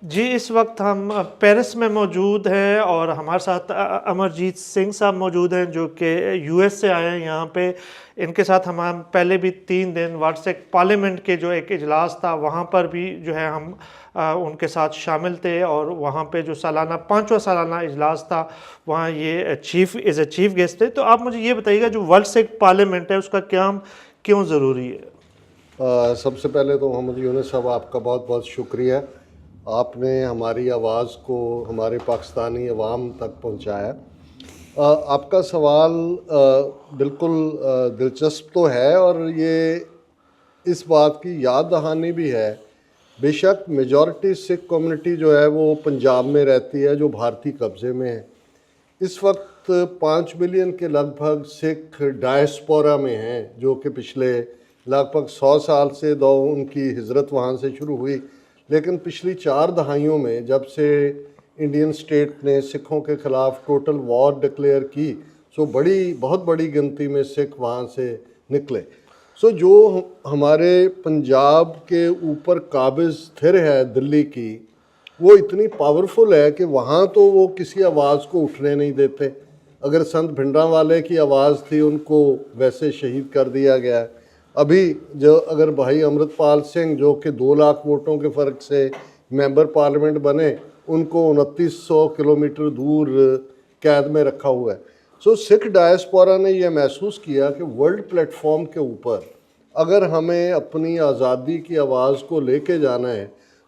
जी, इस वक्त हम पेरिस में मौजूद हैं और हमारे साथ अमरजीत सिंह साहब मौजूद हैं जो कि यूएस से आए हैं यहाँ पे। इनके साथ हम पहले भी 3 दिन वार्षिक पार्लियामेंट के जो एक इजलास था वहाँ पर भी जो है हम उनके साथ शामिल थे और वहाँ पे जो सालाना 5वां सालाना इजलास था वहाँ ये चीफ गेस्ट थे। तो आप मुझे ये बताइएगा जो वार्षिक पार्लियामेंट है उसका काम क्यों ज़रूरी है? सबसे पहले तो मोहम्मद यूनुस साहब आपका बहुत बहुत शुक्रिया। आपने हमारी आवाज़ को हमारे पाकिस्तानी अवाम तक पहुंचाया। आपका सवाल बिल्कुल दिलचस्प तो है और ये इस बात की याद दहानी भी है। बेशक मेजॉरिटी सिख कम्युनिटी जो है वो पंजाब में रहती है जो भारतीय कब्ज़े में है। इस वक्त 5 मिलियन के लगभग सिख डायस्पोरा में हैं जो कि पिछले लगभग 100 साल से उनकी हिजरत वहाँ से शुरू हुई, लेकिन पिछली 4 दहाइयों में जब से इंडियन स्टेट ने सिखों के ख़िलाफ़ टोटल वॉर डिक्लेयर की बहुत बड़ी गिनती में सिख वहाँ से निकले। जो हमारे पंजाब के ऊपर काबिज़ स्थिर है दिल्ली की, वो इतनी पावरफुल है कि वहाँ तो वो किसी आवाज़ को उठने नहीं देते। अगर संत भिंडरांवाले की आवाज़ थी उनको वैसे शहीद कर दिया गया। अभी जो अगर भाई अमृतपाल सिंह जो कि 2 लाख वोटों के फ़र्क से मेंबर पार्लियामेंट बने, उनको 2900 किलोमीटर दूर कैद में रखा हुआ है। सिख डायस्पोरा ने यह महसूस किया कि वर्ल्ड प्लेटफॉर्म के ऊपर अगर हमें अपनी आज़ादी की आवाज़ को लेके जाना है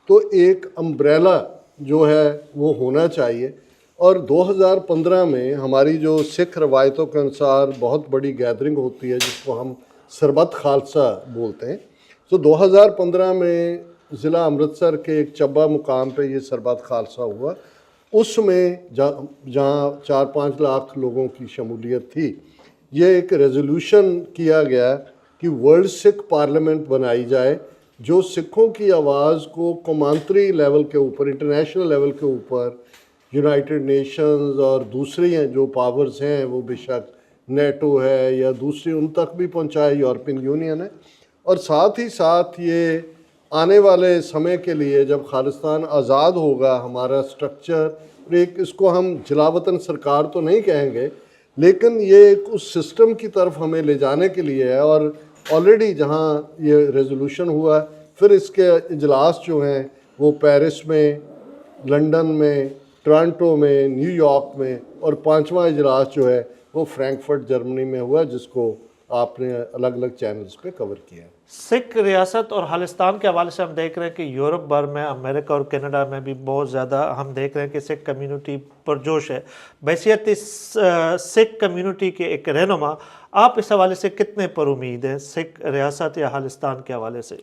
तो एक अम्ब्रेला जो है वो होना चाहिए। और 2015 में हमारी जो सिख रवायतों के अनुसार बहुत बड़ी गैदरिंग होती है जिसको हम सरबत खालसा बोलते हैं। 2015 में ज़िला अमृतसर के एक चब्बा मुकाम पे ये सरबत खालसा हुआ। उसमें जहाँ 4-5 लाख लोगों की शमूलियत थी, ये एक रेजोल्यूशन किया गया कि वर्ल्ड सिख पार्लियामेंट बनाई जाए जो सिखों की आवाज़ को कौमांतरी लेवल के ऊपर, इंटरनेशनल लेवल के ऊपर यूनाइटेड नेशंस और दूसरी जो पावर्स हैं, वो बेशक नेटो है या दूसरी, उन तक भी पहुंचाए, यूरोपियन यूनियन है। और साथ ही साथ ये आने वाले समय के लिए जब खालिस्तान आज़ाद होगा, हमारा स्ट्रक्चर एक, इसको हम जिलावतन सरकार तो नहीं कहेंगे, लेकिन ये एक उस सिस्टम की तरफ हमें ले जाने के लिए है। और ऑलरेडी जहाँ ये रेजोल्यूशन हुआ, फिर इसके इजलास जो हैं वो पेरिस में, लंदन में, टोरंटो में, न्यूयॉर्क में, और 5वां इजलास जो है वो फ्रैंकफर्ट जर्मनी में हुआ जिसको आपने अलग अलग चैनल्स पे कवर किया है। सिख रियासत और खालिस्तान के हवाले से हम देख रहे हैं कि यूरोप भर में, अमेरिका और कनाडा में भी बहुत ज़्यादा हम देख रहे हैं कि सिख कम्युनिटी पुरजोश है। बहैसियत इस सिख कम्युनिटी के एक रहनुमा, आप इस हवाले से कितने पर उम्मीद हैं सिख रियासत या खालिस्तान के हवाले से?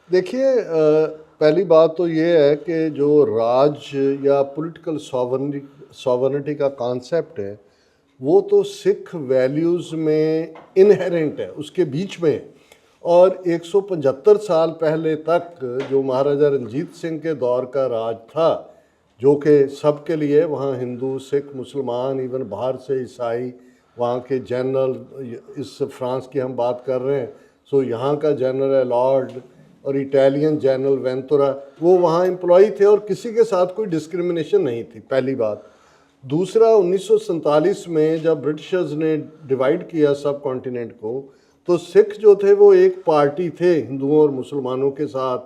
देखिए, पहली बात तो ये है कि जो राज या पॉलिटिकल सॉवरेनिटी का कॉन्सेप्ट है वो तो सिख वैल्यूज़ में इनहेरेंट है, उसके बीच में है। और 175 साल पहले तक जो महाराजा रंजीत सिंह के दौर का राज था, जो कि सबके लिए, वहाँ हिंदू, सिख, मुसलमान, इवन बाहर से ईसाई, वहाँ के जनरल, इस फ्रांस की हम बात कर रहे हैं, यहाँ का जनरल अलॉर्ड और इटालियन जनरल वेंतुरा, वो वहाँ एम्प्लॉई थे और किसी के साथ कोई डिस्क्रिमिनेशन नहीं थी, पहली बात। दूसरा, 1947 में जब ब्रिटिशर्स ने डिवाइड किया सब कॉन्टिनेंट को, तो सिख जो थे वो एक पार्टी थे हिंदुओं और मुसलमानों के साथ।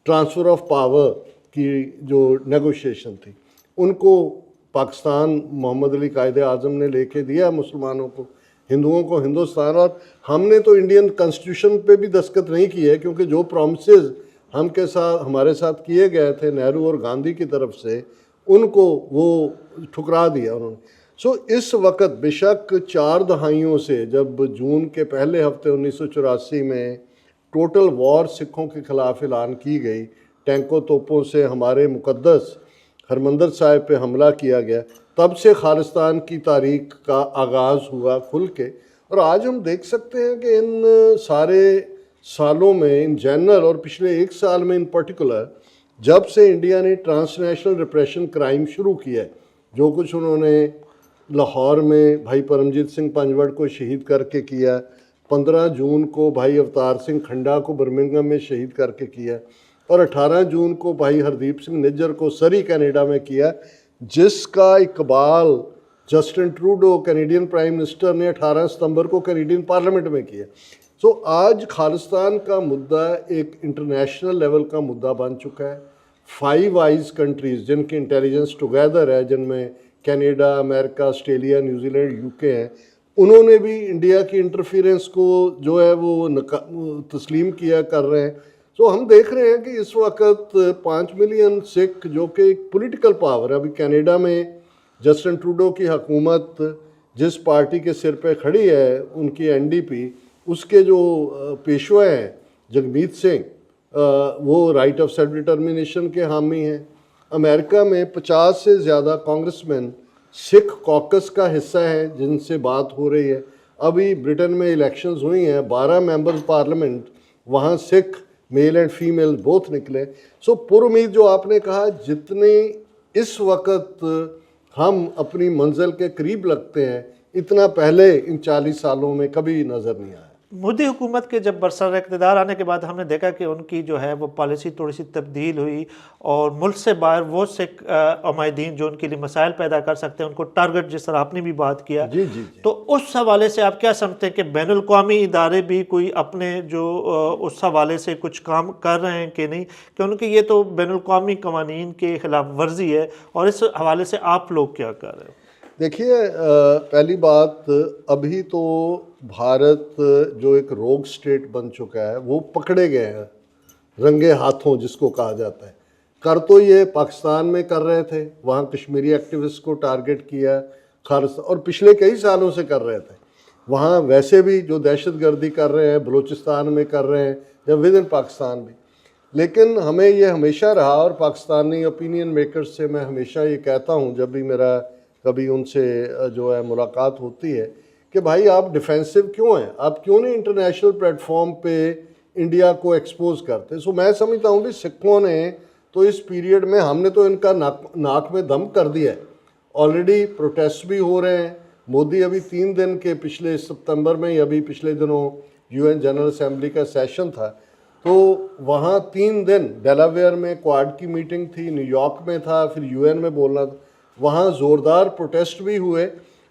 ट्रांसफ़र ऑफ पावर की जो नेगोशिएशन थी, उनको पाकिस्तान मोहम्मद अली कायदे आज़म ने लेके दिया मुसलमानों को, हिंदुओं को हिंदुस्तान। और हमने तो इंडियन कॉन्स्टिट्यूशन पे भी दस्तखत नहीं किए क्योंकि जो प्रॉमिसेस हमारे साथ किए गए थे नेहरू और गांधी की तरफ से, उनको वो ठुकरा दिया उन्होंने। इस वक्त बेशक 4 दहाइयों से, जब जून के पहले हफ्ते 1984 में टोटल वॉर सिखों के ख़िलाफ़ ऐलान की गई, टैंकों तोपों से हमारे मुक़द्दस हरमंदिर साहिब पे हमला किया गया, तब से खालिस्तान की तारीख का आगाज़ हुआ खुल के। और आज हम देख सकते हैं कि इन सारे सालों में, इन जनरल और पिछले 1 साल में इन पर्टिकुलर, जब से इंडिया ने ट्रांसनेशनल रिप्रेशन क्राइम शुरू किया, जो कुछ उन्होंने लाहौर में भाई परमजीत सिंह पंजवड़ को शहीद करके किया, 15 जून को भाई अवतार सिंह खंडा को बर्मिंघम में शहीद करके किया, और 18 जून को भाई हरदीप सिंह निज्जर को सरी कनाडा में किया, जिसका Iqbal Justin Trudeau Canadian prime minister ने 18 सितंबर को कैनेडियन पार्लियामेंट में किया। सो आज खालिस्तान का मुद्दा एक इंटरनेशनल लेवल का मुद्दा बन चुका है। 5 आइज कंट्रीज़ जिनकी इंटेलिजेंस टुगेदर है, जिनमें Canada, America, Australia, New Zealand, UK हैं, उन्होंने भी इंडिया की इंटरफेरेंस को जो है वो तस्लीम किया कर रहे हैं। तो हम देख रहे हैं कि इस वक्त 5 मिलियन सिख, जो कि एक पॉलिटिकल पावर है, अभी कनाडा में जस्टिन ट्रूडो की हुकूमत जिस पार्टी के सिर पे खड़ी है, उनकी एनडीपी, उसके जो पेशवा हैं जगमीत सिंह, वो राइट ऑफ सेल्फ डिटर्मिनेशन के हामी हैं। अमेरिका में 50 से ज़्यादा कांग्रेसमैन सिख कॉकस का हिस्सा है जिनसे बात हो रही है। अभी ब्रिटेन में इलेक्शंस हुई हैं, 12 मेंबर्स पार्लियामेंट, वहाँ Sikh male and female both निकले। सो पुरुमीद जो आपने कहा, जितने इस वक्त हम अपनी मंजिल के करीब लगते हैं, इतना पहले इन 40 सालों में कभी नज़र नहीं आया। मोदी हुकूमत के जब बरसर इक़्तिदार आने के बाद हमने देखा कि उनकी जो है वो पॉलिसी थोड़ी सी तब्दील हुई और मुल्क से बाहर वो सिख उमायदीन जो उनके लिए मसाइल पैदा कर सकते हैं उनको टारगेट, जिस तरह आपने भी बात किया। जी जी जी। तो उस हवाले से आप क्या समझते हैं कि बैनुल अक़वामी इदारे भी कोई अपने जो उस हवाले से कुछ काम कर रहे हैं कि नहीं, क्योंकि ये तो बैनुल अक़वामी क़वानीन के ख़िलाफ़ वर्जी है, और इस हवाले से आप लोग क्या कर रहे हो? देखिए, पहली बात, अभी तो भारत जो एक रोग स्टेट बन चुका है वो पकड़े गए हैं रंगे हाथों, जिसको कहा जाता है। कर तो ये पाकिस्तान में कर रहे थे, वहाँ कश्मीरी एक्टिविस्ट को टारगेट किया खालिस्तान, और पिछले कई सालों से कर रहे थे। वहाँ वैसे भी जो दहशतगर्दी कर रहे हैं बलूचिस्तान में कर रहे हैं, या विद इन पाकिस्तान भी। लेकिन हमें ये हमेशा रहा, और पाकिस्तानी ओपिनियन मेकर्स से मैं हमेशा ये कहता हूँ जब भी मेरा कभी उनसे जो है मुलाकात होती है, कि भाई आप डिफेंसिव क्यों हैं, आप क्यों नहीं इंटरनेशनल प्लेटफॉर्म पे इंडिया को एक्सपोज करते। सो मैं समझता हूँ कि सिखों ने तो इस पीरियड में, हमने तो इनका नाक में दम कर दिया है। ऑलरेडी प्रोटेस्ट भी हो रहे हैं। मोदी अभी 3 दिन के पिछले सितंबर में, अभी पिछले दिनों यूएन जनरल असेंबली का सेशन था, तो वहाँ 3 दिन डेलावेयर में क्वाड की मीटिंग थी, न्यूयॉर्क में था, फिर यूएन में बोलना था, वहाँ ज़ोरदार प्रोटेस्ट भी हुए।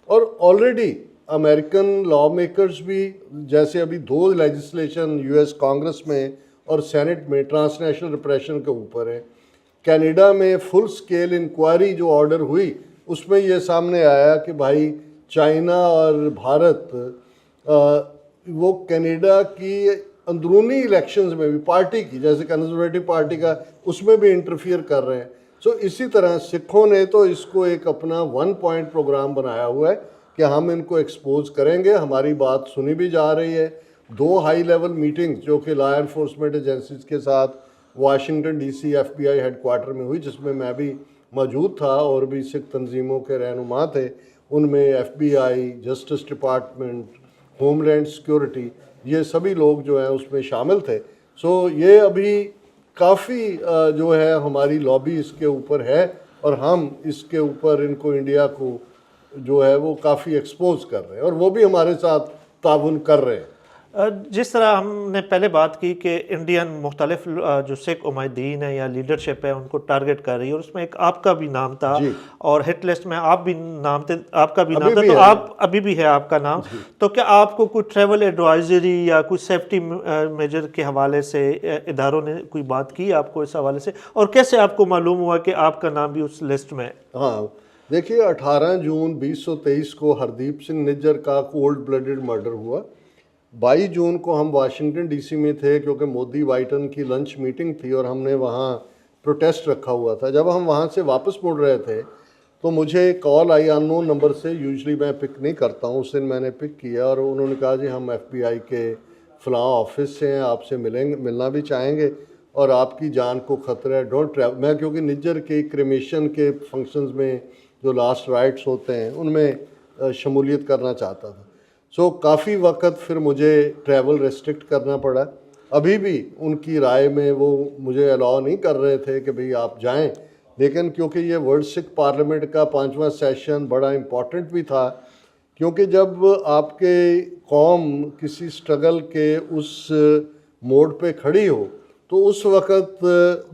और ऑलरेडी अमेरिकन लॉ मेकर्स भी, जैसे अभी 2 लेजिस्लेशन यूएस कांग्रेस में और सेनेट में ट्रांसनेशनल रिप्रेशन के ऊपर है। कनाडा में फुल स्केल इंक्वायरी जो ऑर्डर हुई, उसमें ये सामने आया कि भाई चाइना और भारत वो कनाडा की अंदरूनी इलेक्शंस में भी, पार्टी की जैसे कंजर्वेटिव पार्टी का, उसमें भी इंटरफियर कर रहे हैं। सो इसी तरह सिखों ने तो इसको एक अपना 1 पॉइंट प्रोग्राम बनाया हुआ है कि हम इनको एक्सपोज करेंगे। हमारी बात सुनी भी जा रही है। 2 हाई लेवल मीटिंग्स जो कि लॉ एनफोर्समेंट एजेंसीज के साथ वाशिंगटन डीसी FBI हेडक्वार्टर में हुई, जिसमें मैं भी मौजूद था और भी सिख तंजीमों के रहनुमा थे। उनमें FBI, justice department, homeland security, ये सभी लोग जो हैं उसमें शामिल थे। सो ये अभी काफ़ी जो है हमारी लॉबी इसके ऊपर है, और हम इसके ऊपर इनको, इंडिया को जो है वो काफ़ी एक्सपोज कर रहे हैं, और वो भी हमारे साथ ताउन कर रहे हैं। जिस तरह हमने पहले बात की कि इंडियन मुख्तलिफ जो सिख उमायदीन है या लीडरशिप है उनको टारगेट कर रही है, और उसमें एक आपका भी नाम था, और हिट लिस्ट में आप भी नाम थे, आपका भी नाम था, तो आप अभी भी है आपका नाम। तो क्या आपको कोई ट्रैवल एडवाइजरी या कोई सेफ्टी मेजर के हवाले से इदारों ने कोई बात की आपको इस हवाले से, और कैसे आपको मालूम हुआ कि आपका नाम भी उस लिस्ट में है? हाँ, देखिए, 18 जून 2023 को हरदीप सिंह निज्जर का कोल्ड ब्लडेड मर्डर हुआ। 22 जून को हम वाशिंगटन डीसी में थे, क्योंकि मोदी बाइडन की लंच मीटिंग थी और हमने वहाँ प्रोटेस्ट रखा हुआ था। जब हम वहाँ से वापस मुड़ रहे थे तो मुझे कॉल आई अननोन नंबर से। यूजुअली मैं पिक नहीं करता हूँ, उस दिन मैंने पिक किया, और उन्होंने कहा जी हम FBI के फ़लाँ ऑफिस से हैं, आपसे मिलना भी चाहेंगे, और आपकी जान को ख़तरा है, डोंट ट्रैवल। मैं क्योंकि निज्जर के क्रिमेशन के फंक्शंस में जो लास्ट राइट्स होते हैं उनमें शमूलियत करना चाहता था। सो काफ़ी वक्त फिर मुझे ट्रैवल रेस्ट्रिक्ट करना पड़ा। अभी भी उनकी राय में वो मुझे अलाउ नहीं कर रहे थे कि भाई आप जाएं, लेकिन क्योंकि ये वर्ल्ड सिख पार्लियामेंट का 5वां सेशन बड़ा इम्पॉर्टेंट भी था, क्योंकि जब आपके कौम किसी स्ट्रगल के उस मोड़ पे खड़ी हो तो उस वक़्त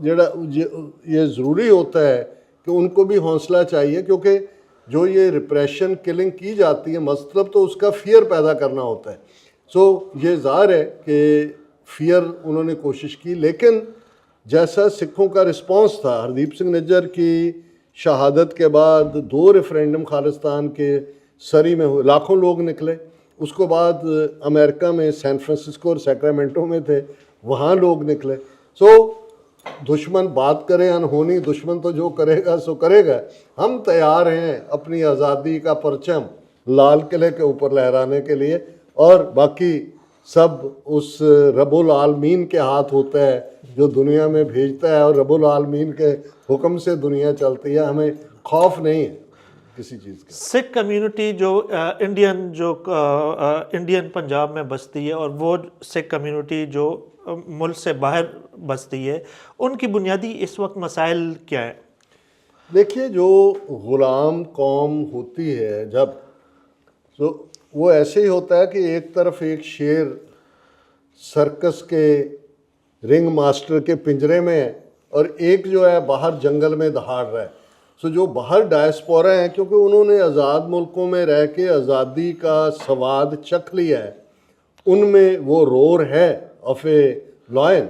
जड़ा ये ज़रूरी होता है कि उनको भी हौसला चाहिए, क्योंकि जो ये रिप्रेशन किलिंग की जाती है मतलब तो उसका फियर पैदा करना होता है। सो ये ज़ाहिर है कि फियर उन्होंने कोशिश की, लेकिन जैसा सिखों का रिस्पांस था हरदीप सिंह निज्जर की शहादत के बाद 2 रेफरेंडम खालिस्तान के सरी में हुए, लाखों लोग निकले। उसके बाद अमेरिका में सैन फ्रांसिस्को और सैक्रामेंटो में थे, वहाँ लोग निकले। सो दुश्मन बात करे अनहोनी, दुश्मन तो जो करेगा सो करेगा। हम तैयार हैं अपनी आज़ादी का परचम लाल किले के ऊपर लहराने के लिए, और बाकी सब उस रब्बुल आलमीन के हाथ होता है जो दुनिया में भेजता है, और रब्बुल आलमीन के हुक्म से दुनिया चलती है। हमें खौफ नहीं है किसी चीज़ का। सिख कम्युनिटी जो इंडियन पंजाब में बसती है और वो सिख कम्युनिटी जो मुल्क से बाहर बसती है, उनकी बुनियादी इस वक्त मसाइल क्या है? देखिए, जो ग़ुलाम कौम होती है जब, तो वो ऐसे ही होता है कि एक तरफ एक शेर सर्कस के रिंग मास्टर के पिंजरे में है और एक जो है बाहर जंगल में दहाड़ रहा है। सो जो बाहर डायस्पोरा हैं, क्योंकि उन्होंने आज़ाद मुल्कों में रह के आज़ादी का स्वाद चख लिया है, उनमें वो रोर है ऑफ ए लॉयन।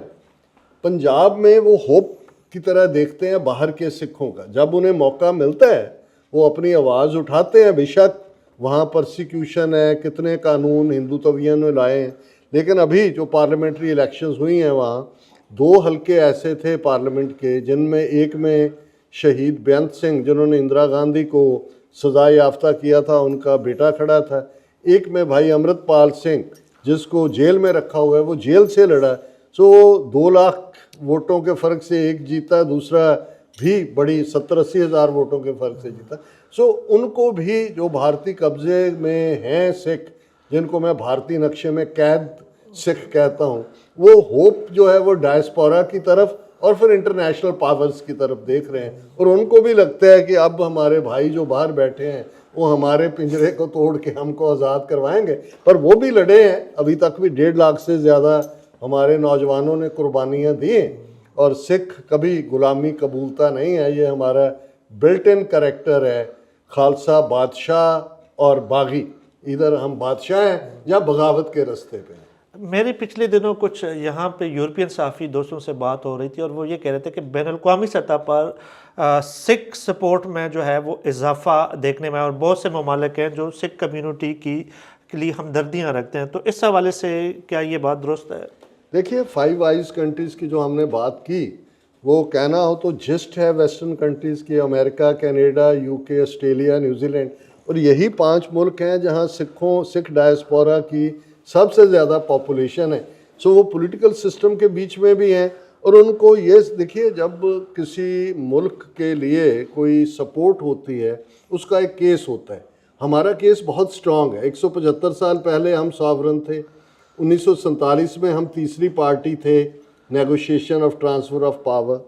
पंजाब में वो होप की तरह देखते हैं बाहर के सिखों का। जब उन्हें मौका मिलता है वो अपनी आवाज़ उठाते हैं। बेशक वहाँ परसिक्यूशन है, कितने कानून हिंदुत्वियों ने लाए हैं, लेकिन अभी जो पार्लियामेंट्री इलेक्शंस हुई हैं वहाँ 2 हलके ऐसे थे पार्लियामेंट के जिनमें एक में शहीद बेअंत सिंह, जिन्होंने इंदिरा गांधी को सज़ा याफ्ता किया था, उनका बेटा खड़ा था। एक में भाई अमृतपाल सिंह, जिसको जेल में रखा हुआ है, वो जेल से लड़ा। सो 2 लाख वोटों के फ़र्क से एक जीता, दूसरा भी बड़ी 70-80 हज़ार वोटों के फ़र्क से जीता। सो उनको भी जो भारतीय कब्ज़े में हैं सिख, जिनको मैं भारतीय नक्शे में कैद सिख कहता हूँ, वो होप जो है वो डायस्पोरा की तरफ और फिर इंटरनेशनल पावर्स की तरफ देख रहे हैं। और उनको भी लगता है कि अब हमारे भाई जो बाहर बैठे हैं वो हमारे पिंजरे को तोड़ के हमको आज़ाद करवाएंगे। पर वो भी लड़े हैं, अभी तक भी 1.5 लाख से ज़्यादा हमारे नौजवानों ने कुर्बानियाँ दी हैं। और सिख कभी गुलामी कबूलता नहीं है, ये हमारा बिल्ट इन करैक्टर है। खालसा बादशाह और बागी, इधर हम बादशाह हैं या बगावत के रास्ते पे हैं। मेरे पिछले दिनों कुछ यहाँ पे यूरोपियन सहाफ़ी दोस्तों से बात हो रही थी और वो ये कह रहे थे कि बैनुल-अक़वामी सतह पर सिख सपोर्ट में जो है वो इजाफा देखने में, और बहुत से ममालिक हैं जो सिख कम्युनिटी के लिए हमदर्दियाँ रखते हैं। तो इस हवाले से क्या ये बात दुरुस्त है? देखिए, 5 आइज़ कंट्रीज़ की जो हमने बात की, वो कहना हो तो जिस्ट है वेस्टर्न कंट्रीज़ की, America, Canada, UK, Australia, New Zealand, और यही 5 मुल्क हैं जहाँ सिख डायस्पोरा की सबसे ज़्यादा पॉपुलेशन है। सो वो पॉलिटिकल सिस्टम के बीच में भी हैं। और उनको ये देखिए, जब किसी मुल्क के लिए कोई सपोर्ट होती है उसका एक केस होता है। हमारा केस बहुत स्ट्रॉन्ग है। 175 साल पहले हम सॉवरन थे। 1947 में हम तीसरी पार्टी थे negotiation of transfer of power.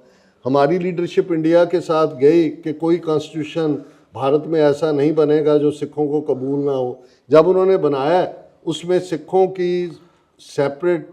हमारी लीडरशिप इंडिया के साथ गई कि कोई कॉन्स्टिट्यूशन भारत में ऐसा नहीं बनेगा जो सिखों को कबूल ना हो। जब उन्होंने बनाया उसमें सिखों की सेपरेट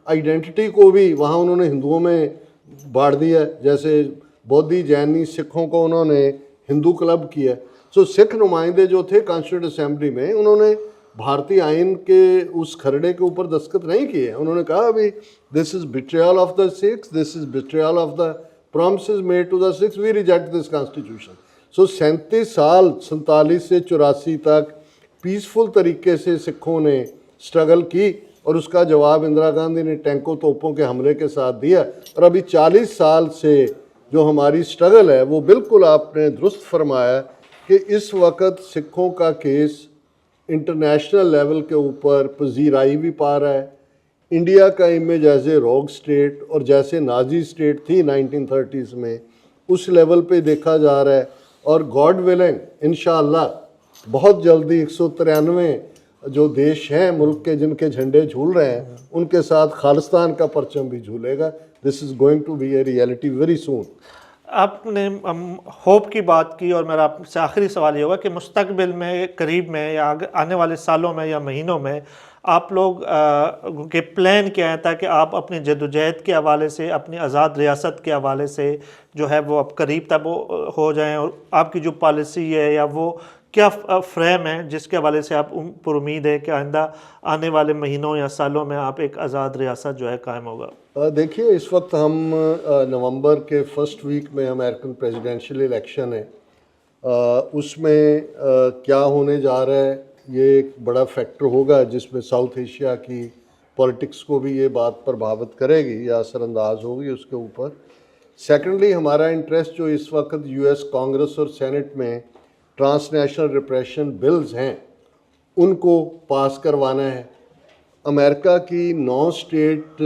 आइडेंटिटी को भी वहाँ उन्होंने हिंदुओं में बांट दिया। जैसे बौद्धि जैनी सिखों को उन्होंने हिंदू क्लब किया। सो सिख नुमाइंदे जो थे कॉन्स्टिट्यूंट असेंबली में, उन्होंने भारतीय आइन के उस खरड़े के ऊपर दस्तखत नहीं किए। उन्होंने कहा अभी this is betrayal of the Sikhs, this is betrayal of the promises made to the Sikhs, we reject this constitution. So 37 साल 47 से 84 तक पीसफुल तरीके से सिखों ने स्ट्रगल की और उसका जवाब इंदिरा गांधी ने टैंकों तोपों के हमले के साथ दिया। और अभी 40 साल से जो हमारी स्ट्रगल है वो बिल्कुल आपने दुरुस्त फरमाया कि इस वक्त सिखों का केस इंटरनेशनल लेवल के ऊपर पजीराई भी पा रहा है। इंडिया का इमेज एज ए रोग स्टेट और जैसे नाजी स्टेट थी 1930s में, उस लेवल पे देखा जा रहा है। और गॉड विलिंग इंशाअल्लाह बहुत जल्दी 193 जो देश हैं मुल्क के जिनके झंडे झूल रहे हैं, उनके साथ खालिस्तान का परचम भी झूलेगा। This is going to be a reality very soon. आपने होप की बात की और मेरा आपसे आखिरी सवाल ये होगा कि मुस्तकबिल में, करीब में या आने वाले सालों में या महीनों में आप लोग के प्लान क्या है, ताकि आप अपनी जद्दोजहद के हवाले से, अपनी आज़ाद रियासत के हवाले से जो है वो अब करीब तक वो हो जाएं, और आपकी जो पॉलिसी है या वो क्या फ्रेम है जिसके हवाले से आप पर उम्मीद है कि आइंदा आने वाले महीनों या सालों में आप एक आज़ाद रियासत जो है कायम होगा? देखिए, इस वक्त हम नवंबर के फर्स्ट वीक में अमेरिकन प्रेसिडेंशियल इलेक्शन है, उसमें क्या होने जा रहा है ये एक बड़ा फैक्टर होगा, जिसमें साउथ एशिया की पॉलिटिक्स को भी ये बात प्रभावित करेगी या असरअंदाज होगी उसके ऊपर। सेकेंडली, हमारा इंटरेस्ट जो इस वक्त यूएस कांग्रेस और सेनेट में ट्रांसनेशनल रिप्रेशन बिल्स हैं उनको पास करवाना है। अमेरिका की 9 स्टेट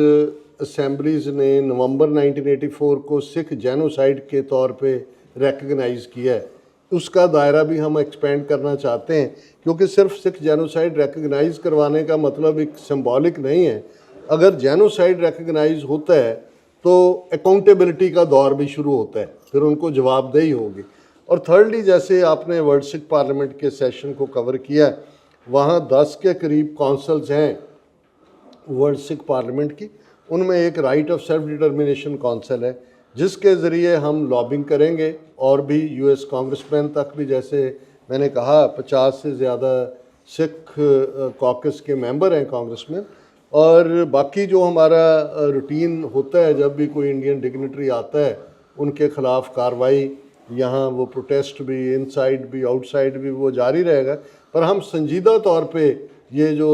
असेंबलीज़ ने नवंबर 1984 को सिख जेनोसाइड के तौर पे रिकग्नाइज़ किया है। उसका दायरा भी हम एक्सपेंड करना चाहते हैं, क्योंकि सिर्फ सिख जेनोसाइड रिकग्नाइज़ करवाने का मतलब एक सिंबॉलिक नहीं है। अगर जेनोसाइड रिकग्नाइज होता है तो अकाउंटेबिलिटी का दौर भी शुरू होता है, फिर उनको जवाबदेही होगी। और थर्डली, जैसे आपने वर्ल्ड सिख पार्लियामेंट के सेशन को कवर किया, वहाँ 10 के करीब काउंसिल्स हैं वर्ल्ड सिख पार्लियामेंट की। उनमें एक right of self determination council है, जिसके ज़रिए हम लॉबिंग करेंगे, और भी यूएस कांग्रेसमैन तक भी, जैसे मैंने कहा 50 से ज़्यादा सिख कॉकस के मेंबर हैं कांग्रेस में। और बाकी जो हमारा रूटीन होता है, जब भी कोई इंडियन डिग्निटरी आता है उनके ख़िलाफ़ कार्रवाई, यहाँ वो प्रोटेस्ट भी इनसाइड भी आउटसाइड भी वो जारी रहेगा। पर हम संजीदा तौर पे ये जो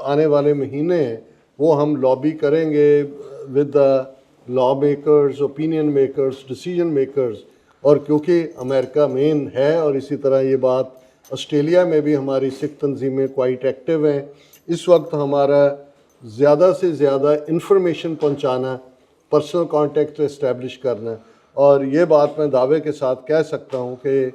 आने वाले महीने हैं वो हम लॉबी करेंगे with the law makers, opinion makers, decision makers. और क्योंकि अमेरिका मेन है, और इसी तरह ये बात ऑस्ट्रेलिया में भी हमारी सिख तंजीमें क्वाइट एक्टिव हैं, इस वक्त हमारा ज़्यादा से ज़्यादा इंफॉर्मेशन पहुंचाना, पर्सनल कॉन्टेक्ट इस्टेब्लिश करना। और ये बात मैं दावे के साथ कह सकता हूँ कि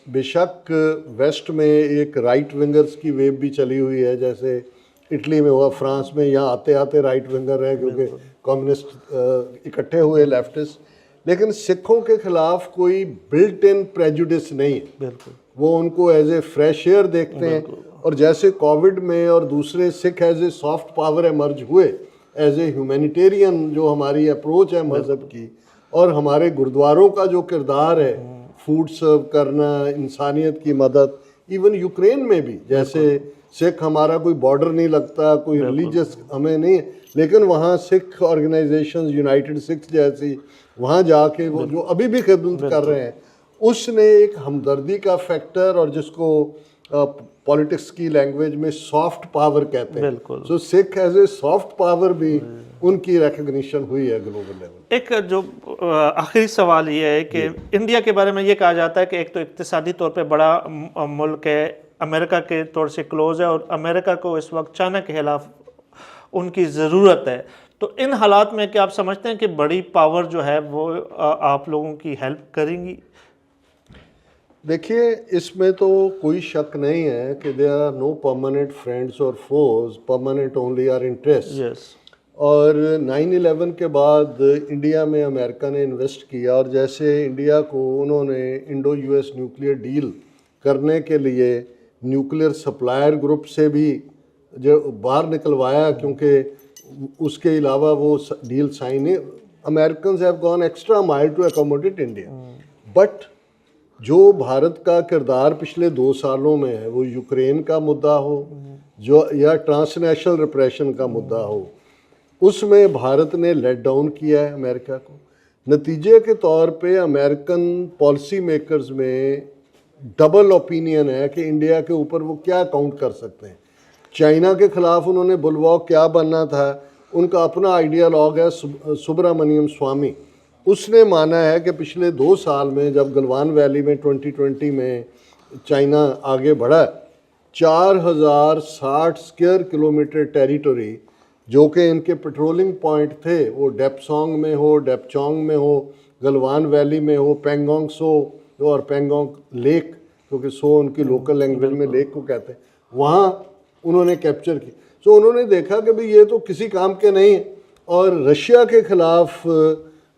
बेशक वेस्ट में एक राइट विंगर्स की वेव भी चली हुई है, जैसे इटली में हुआ, फ्रांस में, यहाँ आते आते राइट विंगर है क्योंकि कम्युनिस्ट इकट्ठे हुए लेफ्टिस्ट। लेकिन सिखों के खिलाफ कोई बिल्ट इन प्रेजुडिस नहीं है, वो उनको एज ए फ्रेश एयर देखते हैं। और जैसे कोविड में और दूसरे सिख as a soft power emerge हुए, एज ए ह्यूमैनिटेरियन जो हमारी अप्रोच है मज़हब की, और हमारे गुरुद्वारों का जो किरदार है फूड सर्व करना, इंसानियत की मदद, इवन यूक्रेन में भी जैसे सिख हमारा कोई बॉर्डर नहीं लगता, कोई रिलीजियस हमें नहीं, लेकिन वहाँ सिख ऑर्गेनाइजेशंस, यूनाइटेड सिख्स जैसी, वहाँ जाके वो जो अभी भी खिदमत कर रहे हैं, उसने एक हमदर्दी का फैक्टर, और जिसको पॉलिटिक्स की लैंग्वेज में सॉफ्ट पावर कहते हैं, so Sikh as a soft power भी उनकी रिकग्निशन हुई है ग्लोबल लेवल। एक जो आखिरी सवाल ये है कि इंडिया के बारे में ये कहा जाता है कि एक तो इक्तिसादी तौर पे बड़ा मुल्क है, अमेरिका के तौर से क्लोज है, और अमेरिका को इस वक्त चाइना के खिलाफ उनकी ज़रूरत है। तो इन हालात में क्या आप समझते हैं कि बड़ी पावर जो है वो आप लोगों की हेल्प करेंगी? देखिए, इसमें तो कोई शक नहीं है कि there are no permanent friends और foes, permanent only are interest. और 9/11 के बाद इंडिया में अमेरिका ने इन्वेस्ट किया, और जैसे इंडिया को उन्होंने इंडो यूएस न्यूक्लियर डील करने के लिए न्यूक्लियर सप्लायर ग्रुप से भी जो बाहर निकलवाया, क्योंकि उसके अलावा वो डील साइन है, Americans have gone extra mile to accommodate India. But जो भारत का किरदार पिछले 2 सालों में है, वो यूक्रेन का मुद्दा हो जो या ट्रांसनेशनल रिप्रेशन का मुद्दा हो, उसमें भारत ने लेट डाउन किया है अमेरिका को। नतीजे के तौर पे अमेरिकन पॉलिसी मेकर्स में डबल ओपिनियन है कि इंडिया के ऊपर वो क्या काउंट कर सकते हैं। चाइना के खिलाफ उन्होंने बुलवॉक क्या बनना था, उनका अपना आइडियालॉग है सुब्रमण्यम स्वामी। उसने माना है कि पिछले 2 साल में जब गलवान वैली में 2020 में चाइना आगे बढ़ा, 4060 स्क्वायर किलोमीटर टेरिटरी जो कि इनके पेट्रोलिंग पॉइंट थे, वो डेपसोंग में हो, डेपचोंग में हो, गलवान वैली में हो, पेंगोंग सो और पेंगोंग लेक, क्योंकि सो उनकी लोकल लैंग्वेज में लेक को कहते हैं, वहाँ उन्होंने कैप्चर की। सो उन्होंने देखा कि भाई ये तो किसी काम के नहीं है। और रशिया के ख़िलाफ़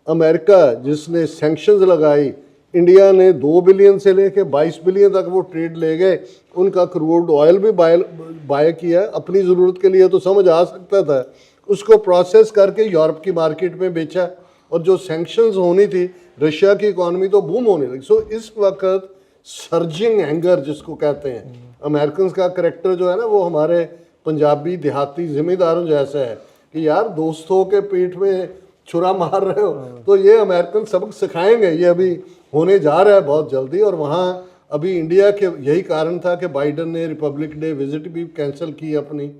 अमेरिका जिसने सैंक्शंस लगाई, इंडिया ने 2 बिलियन से लेके 22 बिलियन तक वो ट्रेड ले गए। उनका क्रूड ऑयल भी बाय किया अपनी ज़रूरत के लिए, तो समझ आ सकता था। उसको प्रोसेस करके यूरोप की मार्केट में बेचा, और जो सैंक्शंस होनी थी, रशिया की इकॉनमी तो बूम होने लगी। सो इस वक्त सर्जिंग एंगर जिसको कहते हैं, अमेरिकन का करैक्टर जो है ना, वो हमारे पंजाबी देहाती जिम्मेदारों जैसा है कि यार दोस्तों के पीठ में छुरा मार रहे हो, तो ये अमेरिकन सबक सिखाएंगे। ये अभी होने जा रहा है बहुत जल्दी। और वहाँ अभी इंडिया के यही कारण था कि बाइडन ने रिपब्लिक डे विजिट भी कैंसिल की अपनी।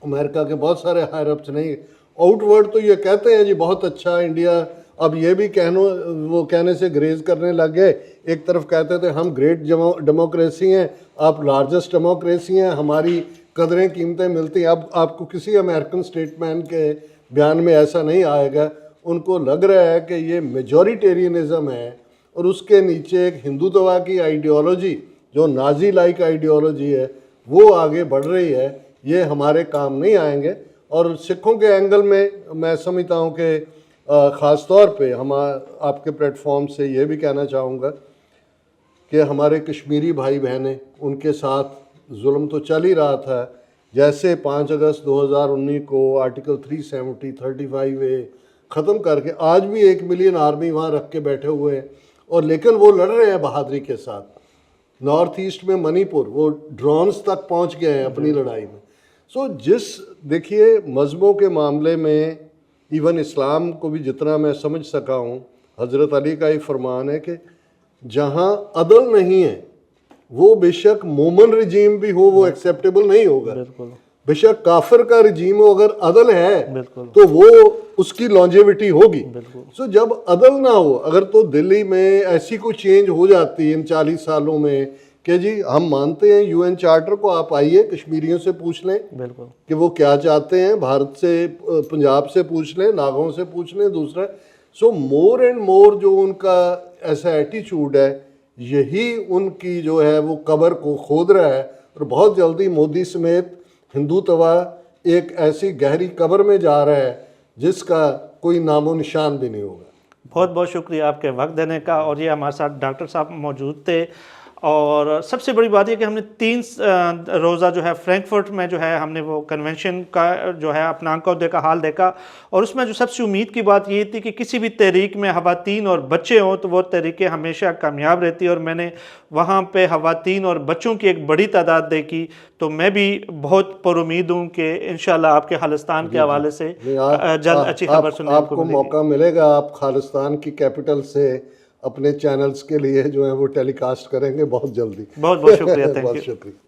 अमेरिका के बहुत सारे हायर अप्स नहीं, आउटवर्ड तो ये कहते हैं जी बहुत अच्छा इंडिया, अब ये भी वो कहने से ग्रेज करने लग गए। एक तरफ कहते थे हम ग्रेट डेमोक्रेसी हैं, आप लार्जेस्ट डेमोक्रेसी हैं, हमारी कदरें कीमतें मिलती हैं। अब आपको किसी अमेरिकन स्टेटमैन के बयान में ऐसा नहीं आएगा। उनको लग रहा है कि ये मेजॉरिटेरियनिज्म है, और उसके नीचे एक हिंदुत्व की आइडियोलॉजी, जो नाजी लाइक आइडियोलॉजी है, वो आगे बढ़ रही है। ये हमारे काम नहीं आएंगे। और सिखों के एंगल में मैं समझता हूँ कि ख़ास तौर पे हम आपके प्लेटफॉर्म से ये भी कहना चाहूँगा कि हमारे कश्मीरी भाई बहनें, उनके साथ जुल्म तो चल ही रहा था। जैसे 5 अगस्त 2019 को आर्टिकल 370-35A ख़त्म करके आज भी 1 मिलियन आर्मी वहाँ रख के बैठे हुए हैं, और लेकिन वो लड़ रहे हैं बहादुरी के साथ। नॉर्थ ईस्ट में मणिपुर वो ड्रोन्स तक पहुँच गए हैं अपनी लड़ाई में। सो देखिए मज़हबों के मामले में, इवन इस्लाम को भी जितना मैं समझ सका हूँ, हज़रत अली का ही फरमान है कि जहाँ अदल नहीं है, वो बेशक मोमन रजीम भी हो, वो एक्सेप्टेबल नहीं होगा। बेशक काफिर का रजीम हो, अगर अदल है तो वो उसकी लॉन्जेविटी होगी। सो जब अदल ना हो, अगर तो दिल्ली में ऐसी कोई चेंज हो जाती है इन 40 सालों में कि जी हम मानते हैं यूएन चार्टर को, आप आइए कश्मीरियों से पूछ लें कि वो क्या चाहते हैं, भारत से, पंजाब से पूछ लें, नागाओं से पूछ लें। दूसरा, सो मोर एंड मोर जो उनका ऐसा एटीट्यूड है, यही उनकी जो है वो कब्र को खोद रहा है। और बहुत जल्दी मोदी समेत हिंदुत्व एक ऐसी गहरी कब्र में जा रहा है जिसका कोई नामो निशान भी नहीं होगा। बहुत बहुत शुक्रिया आपके वक्त देने का। और ये हमारे साथ डॉक्टर साहब मौजूद थे। और सबसे बड़ी बात यह कि हमने 3 रोज़ा जो है फ्रैंकफर्ट में जो है हमने वो कन्वेंशन का जो है अपना आंखों देखा हाल देखा। और उसमें जो सबसे उम्मीद की बात ये थी कि किसी भी तहरीक में ख़वातीन और बच्चे हों तो वो तहरीकें हमेशा कामयाब रहती है। और मैंने वहाँ पे ख़वातीन और बच्चों की एक बड़ी तादाद देखी। तो मैं भी बहुत पुरुमीद हूँ कि इंशाल्लाह आपके खालिस्तान के हवाले से जल्द अच्छी खबर सुनने को आपको मौका मिलेगा। आप खालिस्तान की कैपिटल से अपने चैनल्स के लिए जो है वो टेलीकास्ट करेंगे बहुत जल्दी। बहुत बहुत शुक्रिया। Thank you. बहुत शुक्रिया।